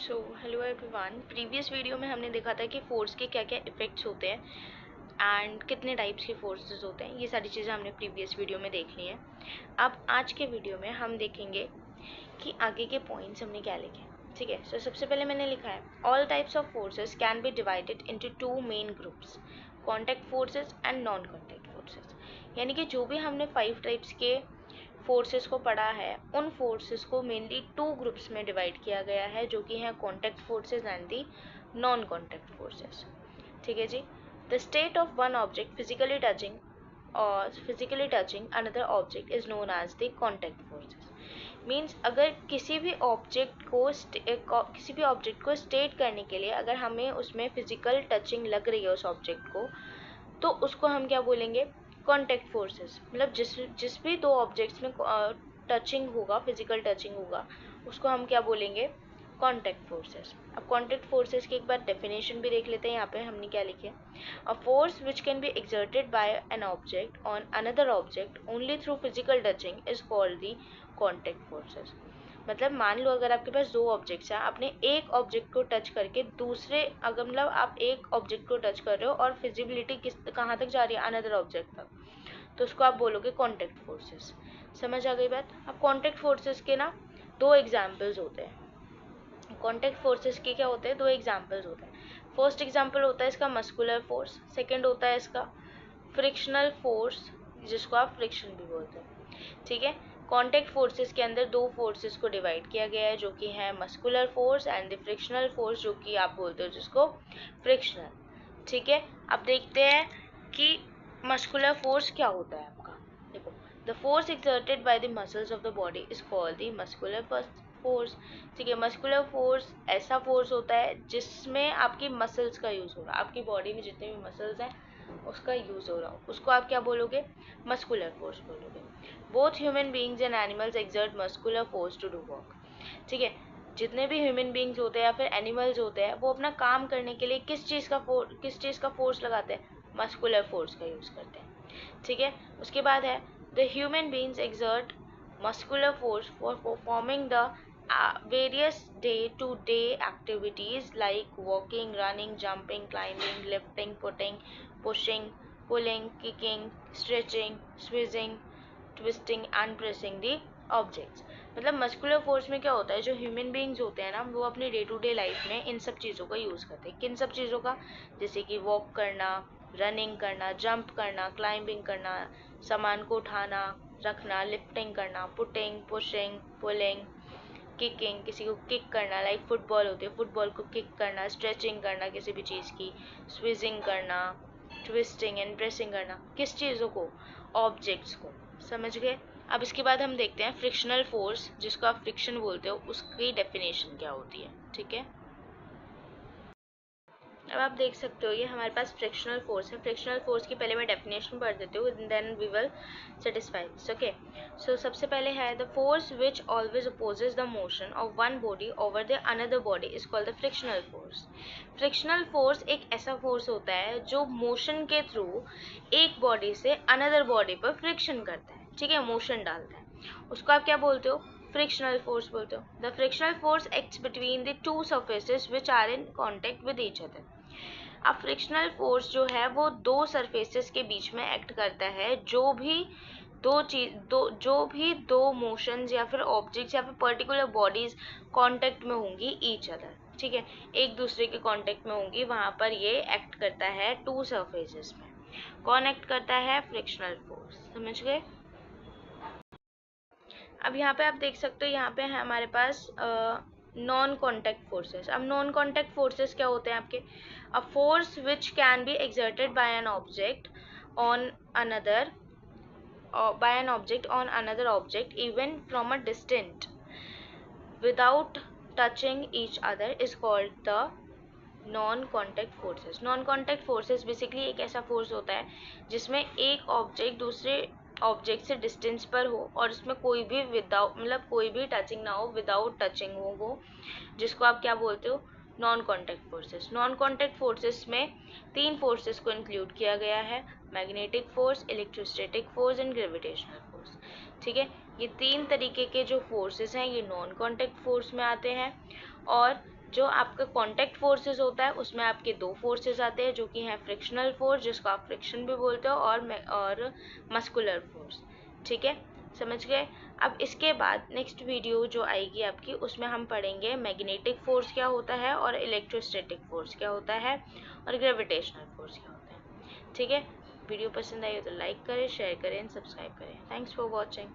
So hello everyone. Previous video में हमने देखा था कि फोर्स के क्या क्या इफ़ेक्ट्स होते हैं एंड कितने टाइप्स के फोर्सेस होते हैं। ये सारी चीज़ें हमने प्रीवियस वीडियो में देख ली हैं। अब आज के वीडियो में हम देखेंगे कि आगे के पॉइंट्स हमने क्या लिखे। ठीक है, सो सबसे पहले मैंने लिखा है all types of forces can be divided into two main groups, contact forces and non contact forces. यानी कि जो भी हमने 5 टाइप्स के फोर्सेस को पढ़ा है, उन फोर्सेस को मेनली 2 ग्रुप्स में डिवाइड किया गया है, जो कि हैं contact forces and the non contact forces. ठीक है जी। The state of one object physically touching another object is known as the contact forces. Means अगर किसी भी ऑब्जेक्ट को स्टेट करने के लिए अगर हमें उसमें फिजिकल टचिंग लग रही है उस ऑब्जेक्ट को, तो उसको हम क्या बोलेंगे? Contact forces. मतलब जिस भी दो ऑब्जेक्ट्स में टचिंग होगा, फिजिकल टचिंग होगा, उसको हम क्या बोलेंगे? Contact forces. अब कॉन्टैक्ट फोर्सेस की एक बार डेफिनेशन भी देख लेते हैं। यहाँ पे हमने क्या लिखे? A force which can be exerted by an object on another object only through physical touching is called the contact forces. मतलब मान लो अगर आपके पास 2 ऑब्जेक्ट्स हैं, आपने एक ऑब्जेक्ट को टच करके दूसरे, अगर मतलब आप एक ऑब्जेक्ट को टच कर रहे हो और फिजिबिलिटी कहाँ तक जा रही है? अनदर ऑब्जेक्ट तक, तो उसको आप बोलोगे कॉन्टैक्ट फोर्सेस। समझ आ गई बात? अब कॉन्टैक्ट फोर्सेस के ना 2 एग्जाम्पल्स होते हैं। कॉन्टैक्ट फोर्सेस के क्या होते हैं? 2 एग्जाम्पल्स होते हैं। फर्स्ट एग्जाम्पल होता है इसका मस्कुलर फोर्स, सेकेंड होता है इसका फ्रिक्शनल फोर्स, जिसको आप फ्रिक्शन भी बोलते हैं। ठीक है। कॉन्टैक्ट फोर्सेस के अंदर 2 फोर्सेस को डिवाइड किया गया है, जो कि है muscular force and the frictional force, जो कि आप बोलते हो जिसको फ्रिक्शनल। ठीक है। अब देखते हैं कि मस्कुलर फोर्स क्या होता है आपका। देखो, the force exerted by the muscles of the body is called the muscular force. ठीक है। मस्कुलर फोर्स ऐसा फोर्स होता है जिसमें आपकी मसल्स का यूज हो रहा है, आपकी बॉडी में जितने भी मसल्स हैं उसका यूज हो रहा हो, उसको आप क्या बोलोगे? मस्कुलर फोर्स बोलोगे। Both human beings and animals exert muscular force to do work. ठीक है। जितने भी ह्यूमन बींग्स होते हैं या फिर एनिमल्स होते हैं, वो अपना काम करने के लिए किस चीज़ का फोर्स लगाते हैं? मस्कुलर फोर्स का यूज करते हैं। ठीक है। उसके बाद है the human beings exert muscular force for performing the various day-to-day activities like walking, running, jumping, climbing, lifting, pushing, pulling, kicking, stretching, squeezing, twisting and pressing the objects। मतलब muscular force में क्या होता है? जो ह्यूमन बींग्स होते हैं ना, वो अपनी डे टू डे लाइफ में इन सब चीज़ों का यूज़ करते हैं। किन सब चीज़ों का? जैसे कि वॉक करना, रनिंग करना, जंप करना, क्लाइंबिंग करना, सामान को उठाना रखना, लिफ्टिंग करना, पुटिंग, पुशिंग, पुलिंग, किकिंग, किसी को किक करना, लाइक फुटबॉल होती है, फुटबॉल को किक करना, स्ट्रेचिंग करना किसी भी चीज़ की, स्विजिंग करना, ट्विस्टिंग एंड प्रेसिंग करना। किस चीज़ों को? ऑब्जेक्ट्स को। समझ गए? अब इसके बाद हम देखते हैं फ्रिक्शनल फोर्स, जिसको आप फ्रिक्शन बोलते हो, उसकी डेफिनेशन क्या होती है। ठीक है। अब आप देख सकते हो ये हमारे पास फ्रिक्शनल फोर्स है। फ्रिक्शनल फोर्स की पहले मैं डेफिनेशन पढ़ देती हूँ, then we will satisfy this. Okay. So सबसे पहले है the force which always opposes the motion of one body over the another body is called the frictional force. Frictional force एक ऐसा फोर्स होता है जो मोशन के थ्रू एक बॉडी से अनदर बॉडी पर फ्रिक्शन करता है। ठीक है, मोशन डालता है, उसको आप क्या बोलते हो? फ्रिक्शनल फोर्स बोलते हो। The frictional force acts between the two surfaces which are in contact with each other. अब फ्रिक्शनल फोर्स जो है वो 2 सरफेसेस के बीच में एक्ट करता है। जो भी दो मोशंस या फिर ऑब्जेक्ट्स या फिर पर्टिकुलर बॉडीज कांटेक्ट में होंगी ईच अदर, ठीक है, एक दूसरे के कांटेक्ट में होंगी, वहां पर ये एक्ट करता है 2 सरफेसेस में। कौन एक्ट करता है? Frictional force. समझ गए? अब यहाँ पे आप देख सकते हो, यहाँ पे है हमारे पास नॉन कॉन्टैक्ट फोर्सेस। अब नॉन कॉन्टैक्ट फोर्सेस क्या होते हैं आपके? A force which can be exerted by an object on another object even from a distance without touching each other is called the non contact forces. Non contact forces basically एक ऐसा force होता है जिसमें एक object दूसरे object से distance पर हो और इसमें कोई भी कोई भी टचिंग ना हो, विदाउट टचिंग हो वो, जिसको आप क्या बोलते हो? Non contact forces. Non contact forces में 3 फोर्सेस को इंक्लूड किया गया है: magnetic force, electrostatic force and gravitational force. ठीक है। ये 3 तरीके के जो फोर्सेस हैं ये नॉन कॉन्टैक्ट फोर्स में आते हैं। और जो आपका कॉन्टैक्ट फोर्सेस होता है उसमें आपके दो फोर्सेस आते हैं, जो कि हैं फ्रिक्शनल फोर्स, जिसको आप फ्रिक्शन भी बोलते हो, और मस्कुलर फोर्स। ठीक है, समझ गए। अब इसके बाद नेक्स्ट वीडियो जो आएगी आपकी, उसमें हम पढ़ेंगे मैग्नेटिक फोर्स क्या होता है, और इलेक्ट्रोस्टैटिक फोर्स क्या होता है, और ग्रेविटेशनल फोर्स क्या होता है। ठीक है, वीडियो पसंद आई हो तो लाइक करें, शेयर करें, सब्सक्राइब करें। Thanks for watching.